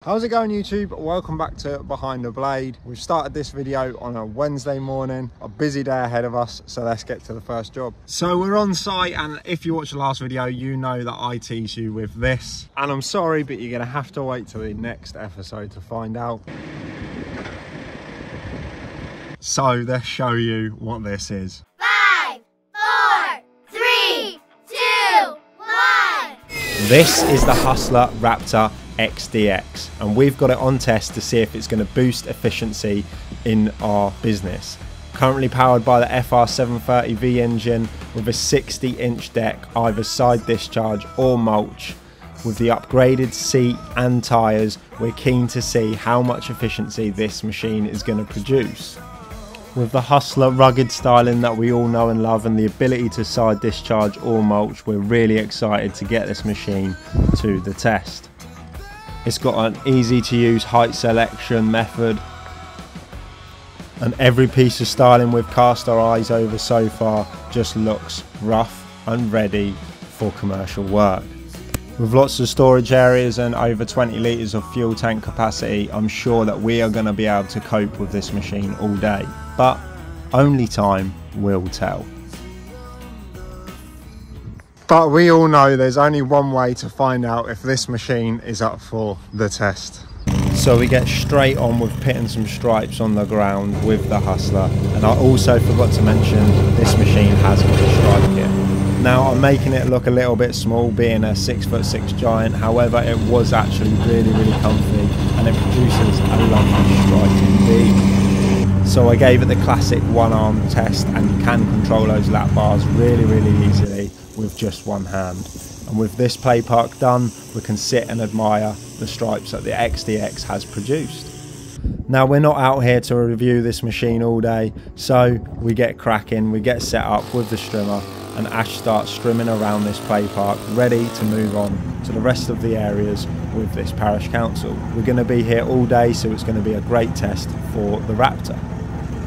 How's it going, YouTube? Welcome back to Behind the Blade. We've started this video on a Wednesday morning, a busy day ahead of us, so let's get to the first job. So we're on site, and if you watched the last video, you know that I tease you with this. And I'm sorry, but you're gonna have to wait till the next episode to find out. So let's show you what this is. 5, 4, 3, 2, 1. This is the Hustler Raptor XDX, and we've got it on test to see if it's going to boost efficiency in our business. Currently powered by the FR730V engine with a 60-inch deck, either side discharge or mulch. With the upgraded seat and tyres, we're keen to see how much efficiency this machine is going to produce. With the Hustler rugged styling that we all know and love and the ability to side discharge or mulch, we're really excited to get this machine to the test. It's got an easy to use height selection method, and every piece of styling we've cast our eyes over so far just looks rough and ready for commercial work. With lots of storage areas and over 20 litres of fuel tank capacity, I'm sure that we are going to be able to cope with this machine all day, but only time will tell. But we all know there's only one way to find out if this machine is up for the test. So we get straight on with pitting some stripes on the ground with the Hustler, and I also forgot to mention this machine has got a stripe kit. Now I'm making it look a little bit small, being a 6'6" giant, however it was actually really comfy and it produces a lovely stripe indeed. So I gave it the classic one arm test, and you can control those lap bars really easily with just one hand. And with this play park done, we can sit and admire the stripes that the XDX has produced. Now we're not out here to review this machine all day, so we get cracking, we get set up with the strimmer, and Ash starts strimming around this play park, ready to move on to the rest of the areas with this parish council. We're going to be here all day, so it's going to be a great test for the Raptor.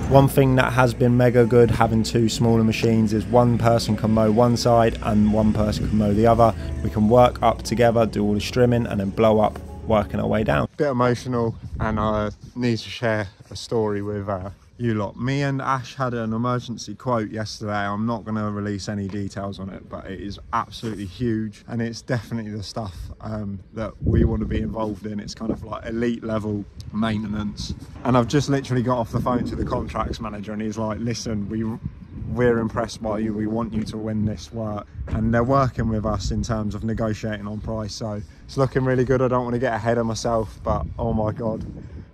One thing that has been mega good having two smaller machines is one person can mow one side and one person can mow the other. We can work up together, do all the strimming, and then blow up, working our way down. Bit emotional, and I need to share a story with you lot. Me and Ash had an emergency quote yesterday. I'm not going to release any details on it, but it is absolutely huge, and it's definitely the stuff that we want to be involved in. It's kind of like elite level maintenance, and I've just literally got off the phone to the contracts manager, and he's like, listen, we're impressed by you, we want you to win this work, and they're working with us in terms of negotiating on price, so it's looking really good. I don't want to get ahead of myself, but oh my god,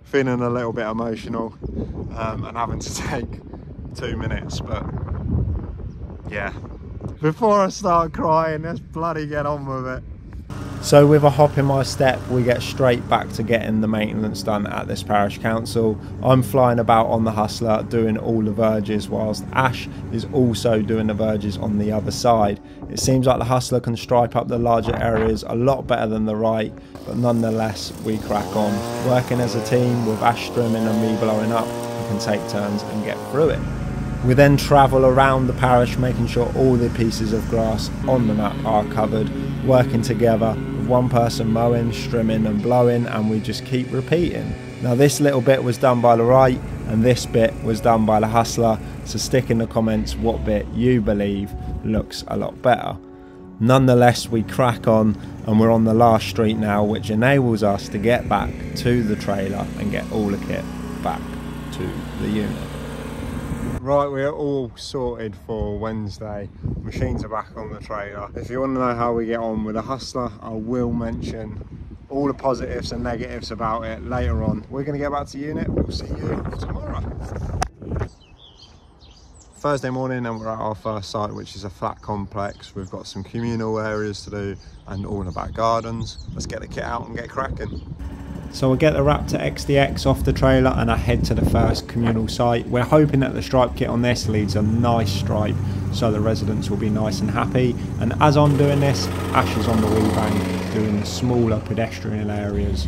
feeling a little bit emotional and having to take 2 minutes, but yeah, before I start crying, let's bloody get on with it. So with a hop in my step, we get straight back to getting the maintenance done at this parish council. I'm flying about on the Hustler doing all the verges, whilst Ash is also doing the verges on the other side. It seems like the Hustler can stripe up the larger areas a lot better than the right, but nonetheless we crack on. Working as a team with Ash strimming and me blowing up, we can take turns and get through it. We then travel around the parish, making sure all the pieces of grass on the map are covered, working together with one person mowing, strimming and blowing, and we just keep repeating. Now this little bit was done by the right and this bit was done by the Hustler, so stick in the comments what bit you believe looks a lot better. Nonetheless, we crack on, and we're on the last street now, which enables us to get back to the trailer and get all the kit back to the unit. Right, we're all sorted for Wednesday. Machines are back on the trailer. If you want to know how we get on with the Hustler, I will mention all the positives and negatives about it later on. We're going to get back to unit. We'll see you tomorrow. Thursday morning, and we're at our first site, which is a flat complex. We've got some communal areas to do and all in the back gardens. Let's get the kit out and get cracking. So we'll get the Raptor XDX off the trailer and I head to the first communal site. We're hoping that the stripe kit on this leads a nice stripe, so the residents will be nice and happy. And as I'm doing this, Ash is on the wheel bank doing the smaller pedestrian areas.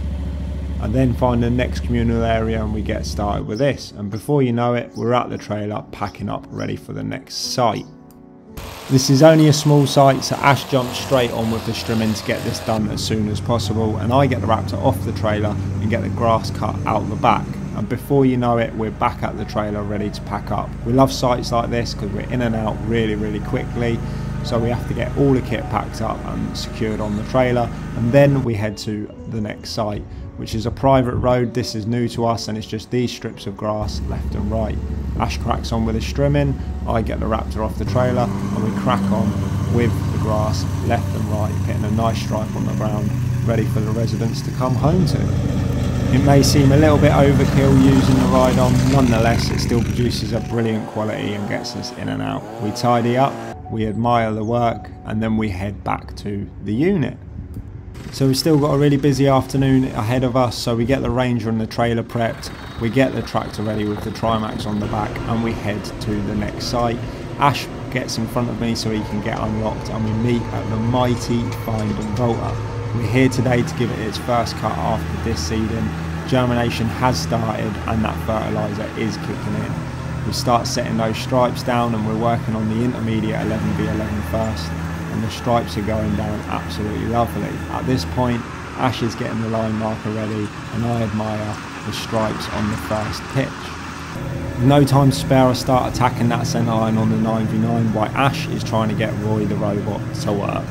I then find the next communal area and we get started with this. And before you know it, we're at the trailer packing up, ready for the next site. This is only a small site, so Ash jumps straight on with the strimming to get this done as soon as possible, and I get the Raptor off the trailer and get the grass cut out the back. And before you know it, we're back at the trailer ready to pack up. We love sites like this because we're in and out really quickly, so we have to get all the kit packed up and secured on the trailer, and then we head to the next site, which is a private road. This is new to us, and it's just these strips of grass left and right. Ash cracks on with the strimming, I get the Raptor off the trailer, and we crack on with the grass left and right, getting a nice stripe on the ground, ready for the residents to come home to. It may seem a little bit overkill using the ride on, nonetheless it still produces a brilliant quality and gets us in and out. We tidy up, we admire the work, and then we head back to the unit. So we've still got a really busy afternoon ahead of us, so we get the Ranger and the trailer prepped, we get the tractor ready with the trimax on the back, and we head to the next site. Ash gets in front of me so he can get unlocked, and we meet at the mighty Find and Volta. We're here today to give it its first cut after this seeding. Germination has started and that fertiliser is kicking in. We start setting those stripes down, and we're working on the intermediate 11v11 first, and the stripes are going down absolutely lovely. At this point, Ash is getting the line marker ready, and I admire the stripes on the first pitch. With no time to spare, I start attacking that centre line on the 9v9 while Ash is trying to get Roy the robot to work.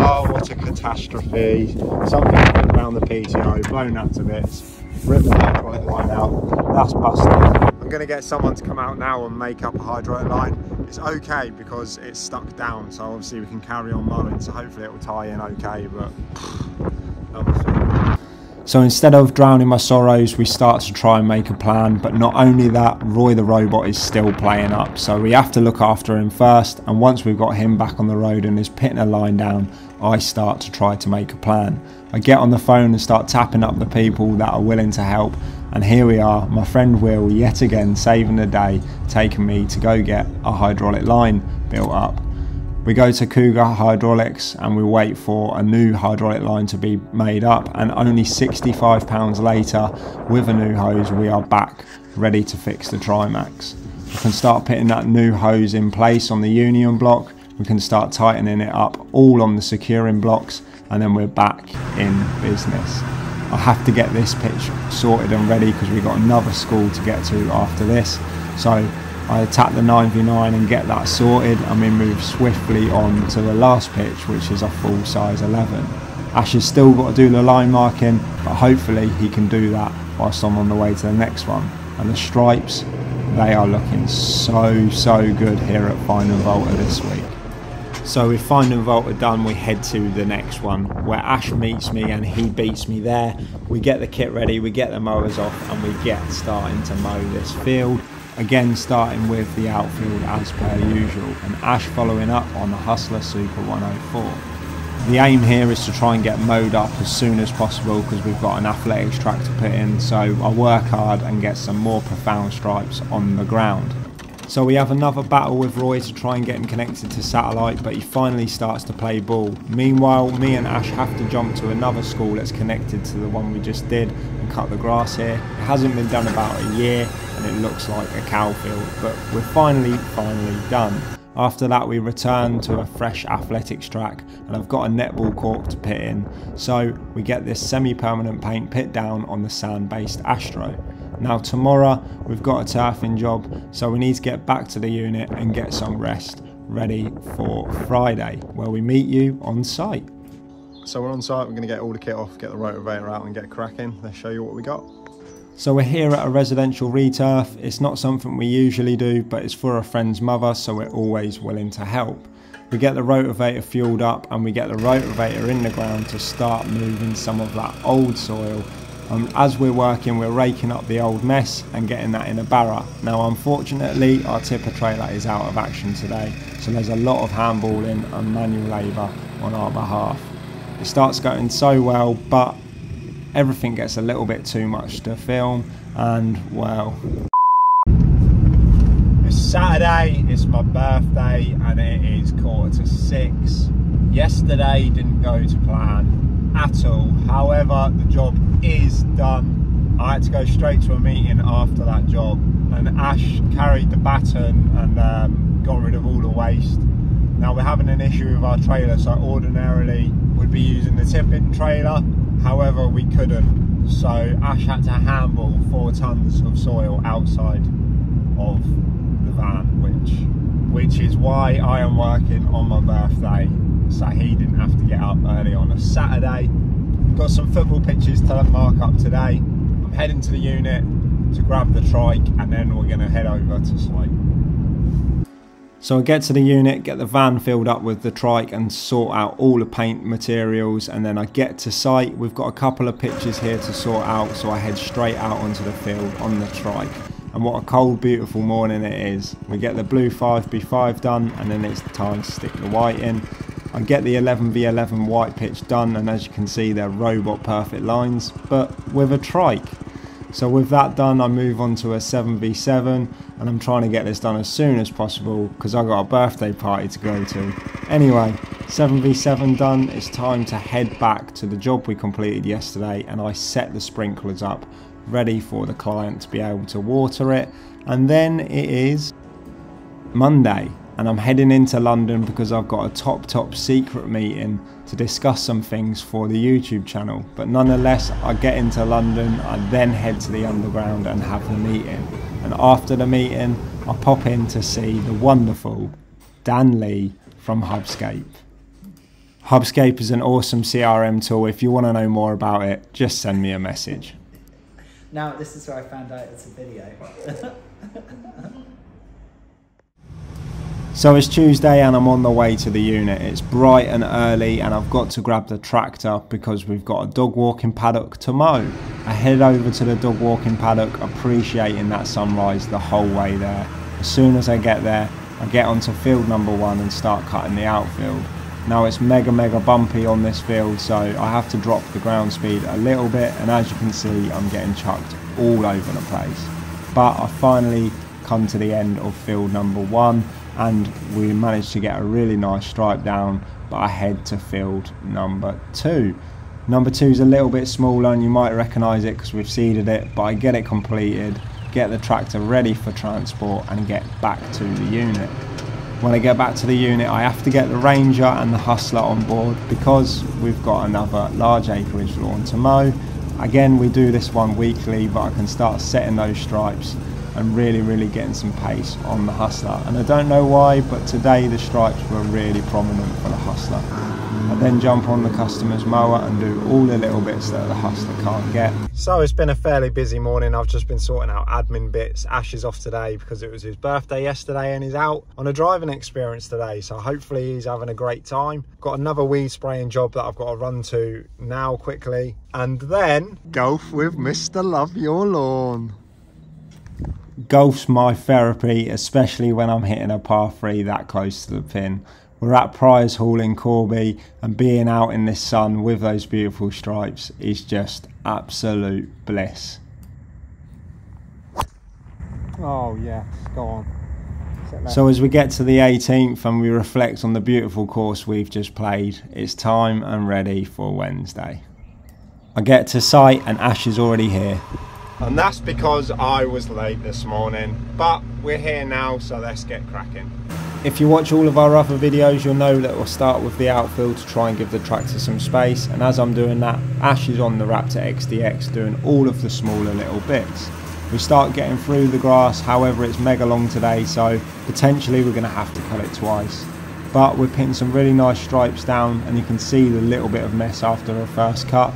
Oh, what a catastrophe. Something happened around the PTO, blown that to bits, ripped the hydraulic line out, that's busted. I'm going to get someone to come out now and make up a hydraulic line. It's okay because it's stuck down, so obviously we can carry on mowing, so hopefully it will tie in okay, but so instead of drowning my sorrows, we start to try and make a plan. But not only that, Roy the robot is still playing up, so we have to look after him first, and once we've got him back on the road and is pitting a line down, I start to try to make a plan. I get on the phone and start tapping up the people that are willing to help, and here we are, my friend Will yet again saving the day, taking me to go get a hydraulic line built up. We go to Cougar Hydraulics and we wait for a new hydraulic line to be made up, and only £65 later, with a new hose, we are back ready to fix the Trimax. We can start putting that new hose in place on the union block, we can start tightening it up all on the securing blocks, and then we're back in business. I have to get this pitch sorted and ready because we've got another school to get to after this, so I attack the 9v9 and get that sorted, and we move swiftly on to the last pitch, which is a full size 11. Ash has still got to do the line marking, but hopefully he can do that whilst I'm on the way to the next one. And the stripes, they are looking so good here at Find and Volta this week. So with Find and Volta done, we head to the next one, where Ash meets me and he beats me there. We get the kit ready, we get the mowers off, and we get starting to mow this field. Again, starting with the outfield as per usual, and Ash following up on the Hustler Super 104. The aim here is to try and get mowed up as soon as possible because we've got an athletics track to put in, so I work hard and get some more profound stripes on the ground. So we have another battle with Roy to try and get him connected to satellite, but he finally starts to play ball. Meanwhile, me and Ash have to jump to another school that's connected to the one we just did and cut the grass here. It hasn't been done about a year and it looks like a cow field, but we're finally done. After that, we return to a fresh athletics track, and I've got a netball court to pit in, so we get this semi-permanent paint pit down on the sand-based Astro. Now tomorrow we've got a turfing job, so we need to get back to the unit and get some rest ready for Friday, where we meet you on site. So we're on site, we're going to get all the kit off, get the rotavator out and get cracking. Let's show you what we got. So we're here at a residential returf. It's not something we usually do, but it's for a friend's mother, so we're always willing to help. We get the rotavator fueled up and we get the rotavator in the ground to start moving some of that old soil. As we're working, we're raking up the old mess and getting that in a barrow. Now unfortunately, our tipper trailer is out of action today, so there's a lot of handballing and manual labour on our behalf. It starts going so well, but everything gets a little bit too much to film, and well, it's Saturday, it's my birthday, and it is 5:45. Yesterday didn't go to plan at all. However, the job is done. I had to go straight to a meeting after that job, and Ash carried the baton and got rid of all the waste. Now we're having an issue with our trailer, so ordinarily we'd be using the tipping trailer, however we couldn't, so Ash had to handle 4 tons of soil outside of the van, which is why I am working on my birthday, so he didn't have to get up early on a Saturday. Got some football pitches to mark up today. I'm heading to the unit to grab the trike, and then we're going to head over to site. So I get to the unit, get the van filled up with the trike and sort out all the paint materials, and then I get to site. We've got a couple of pitches here to sort out, so I head straight out onto the field on the trike. And what a cold, beautiful morning it is. We get the blue 5x5 done, and then it's time to stick the white in. I get the 11v11 white pitch done, and as you can see they're robot perfect lines, but with a trike. So with that done, I move on to a 7v7, and I'm trying to get this done as soon as possible because I've got a birthday party to go to. Anyway, 7v7 done, it's time to head back to the job we completed yesterday, and I set the sprinklers up ready for the client to be able to water it. And then it is Monday, and I'm heading into London because I've got a top secret meeting to discuss some things for the YouTube channel. But nonetheless, I get into London, I then head to the underground and have the meeting. And after the meeting, I pop in to see the wonderful Dan Lee from Hubscape. Hubscape is an awesome CRM tool. If you want to know more about it, just send me a message. Now, this is where I found out it's a video. So it's Tuesday and I'm on the way to the unit. It's bright and early and I've got to grab the tractor because we've got a dog walking paddock to mow. I head over to the dog walking paddock, appreciating that sunrise the whole way there. As soon as I get there, I get onto field number 1 and start cutting the outfield. Now it's mega bumpy on this field, so I have to drop the ground speed a little bit, and as you can see I'm getting chucked all over the place. But I finally come to the end of field number 1 and we managed to get a really nice stripe down, but I head to field number 2. Number 2 is a little bit smaller and you might recognise it because we've seeded it, but I get it completed, get the tractor ready for transport and get back to the unit. When I get back to the unit, I have to get the Ranger and the Hustler on board because we've got another large acreage lawn to mow. Again, we do this one weekly, but I can start setting those stripes and really getting some pace on the Hustler. And I don't know why, but today the stripes were really prominent for the Hustler. I then jump on the customer's mower and do all the little bits that the Hustler can't get. So it's been a fairly busy morning. I've just been sorting out admin bits. Ash is off today because it was his birthday yesterday and he's out on a driving experience today, so hopefully he's having a great time. Got another weed spraying job that I've got to run to now quickly, and then golf with Mr. Love Your Lawn. Golf's my therapy, especially when I'm hitting a par 3 that close to the pin. We're at Priors Hall in Corby, and being out in this sun with those beautiful stripes is just absolute bliss. Oh yes, go on. So as we get to the 18th and we reflect on the beautiful course we've just played, it's time and ready for Wednesday. I get to site and Ash is already here. And that's because I was late this morning, but we're here now, so let's get cracking. If you watch all of our other videos, you'll know that we'll start with the outfield to try and give the tractor some space, and as I'm doing that, Ash is on the Raptor XDX doing all of the smaller little bits. We start getting through the grass, however it's mega long today, so potentially we're going to have to cut it twice. But we're putting some really nice stripes down, and you can see the little bit of mess after the first cut.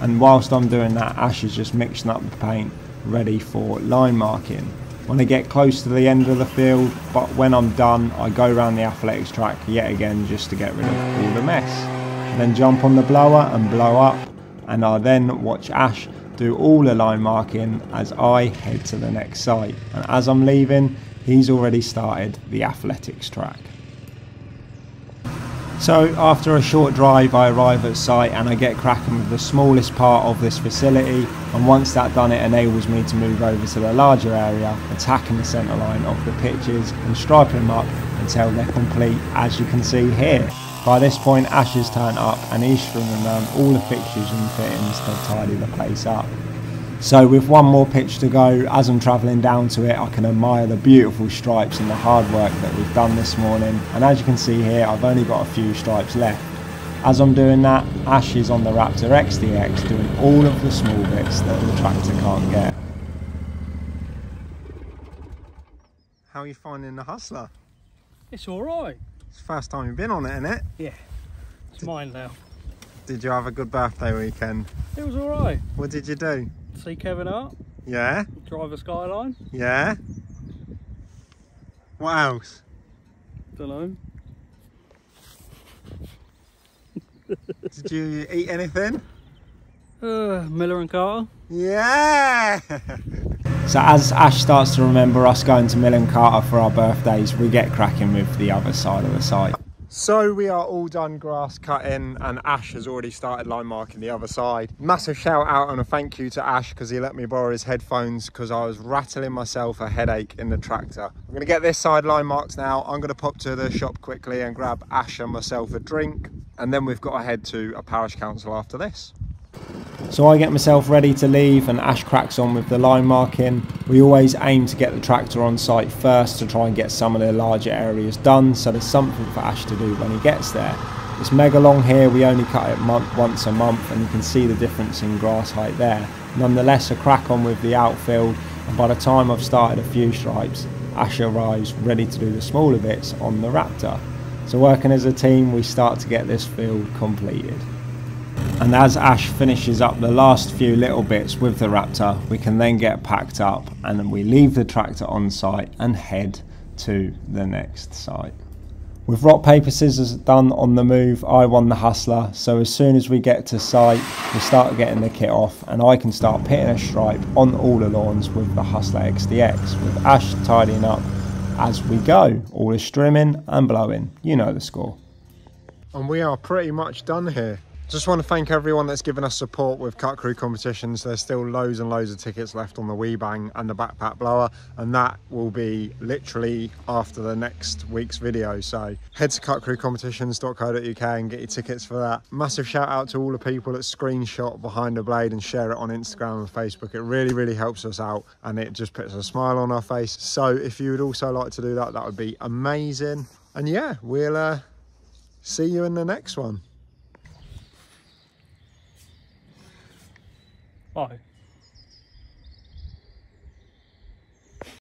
And whilst I'm doing that, Ash is just mixing up the paint, ready for line marking. When I get close to the end of the field, but when I'm done, I go around the athletics track yet again just to get rid of all the mess. Then jump on the blower and blow up, and I then watch Ash do all the line marking as I head to the next site. And as I'm leaving, he's already started the athletics track. So after a short drive, I arrive at site and I get cracking with the smallest part of this facility, and once that's done, it enables me to move over to the larger area, attacking the centre line of the pitches and striping them up until they're complete, as you can see here. By this point, Ash has turned up and he's stringing around all the fixtures and fittings to tidy the place up. So with one more pitch to go, as I'm travelling down to it, I can admire the beautiful stripes and the hard work that we've done this morning. And as you can see here, I've only got a few stripes left. As I'm doing that, Ash is on the Raptor XDX doing all of the small bits that the tractor can't get. How are you finding the Hustler? It's alright. It's the first time you've been on it, isn't it? Yeah, it's mine now. Did you have a good birthday weekend? It was alright. What did you do? See Kevin Hart, Yeah? drive a Skyline. Yeah? What else? Don't know. Did you eat anything? Miller and Carter. Yeah! So as Ash starts to remember us going to Mill and Carter for our birthdays, we get cracking with the other side of the site. So we are all done grass cutting and Ash has already started line marking the other side. Massive shout out and a thank you to Ash because he let me borrow his headphones because I was rattling myself a headache in the tractor. I'm going to get this side line marked now. I'm going to pop to the shop quickly and grab Ash and myself a drink, and then we've got to head to a parish council after this. So I get myself ready to leave and Ash cracks on with the line marking. We always aim to get the tractor on site first to try and get some of the larger areas done, so there's something for Ash to do when he gets there. It's mega long here, we only cut it once a month, and you can see the difference in grass height there. Nonetheless, a crack on with the outfield, and by the time I've started a few stripes, Ash arrives ready to do the smaller bits on the Raptor. So working as a team, we start to get this field completed. And as Ash finishes up the last few little bits with the Raptor, we can then get packed up and then we leave the tractor on site and head to the next site. With rock, paper, scissors done on the move, I won the Hustler, so as soon as we get to site, we start getting the kit off and I can start pitting a stripe on all the lawns with the Hustler XDX, with Ash tidying up as we go. All is trimming and blowing, you know the score. And we are pretty much done here. Just want to thank everyone that's given us support with Cutcrew competitions. There's still loads and loads of tickets left on the Wee Bang and the backpack blower, and that will be literally after the next week's video. So head to cutcrewcompetitions.co.uk and get your tickets for that. Massive shout out to all the people that screenshot behind the blade and share it on Instagram and Facebook. It really helps us out and it just puts a smile on our face. So if you would also like to do that, that would be amazing. And yeah, we'll see you in the next one. Bye.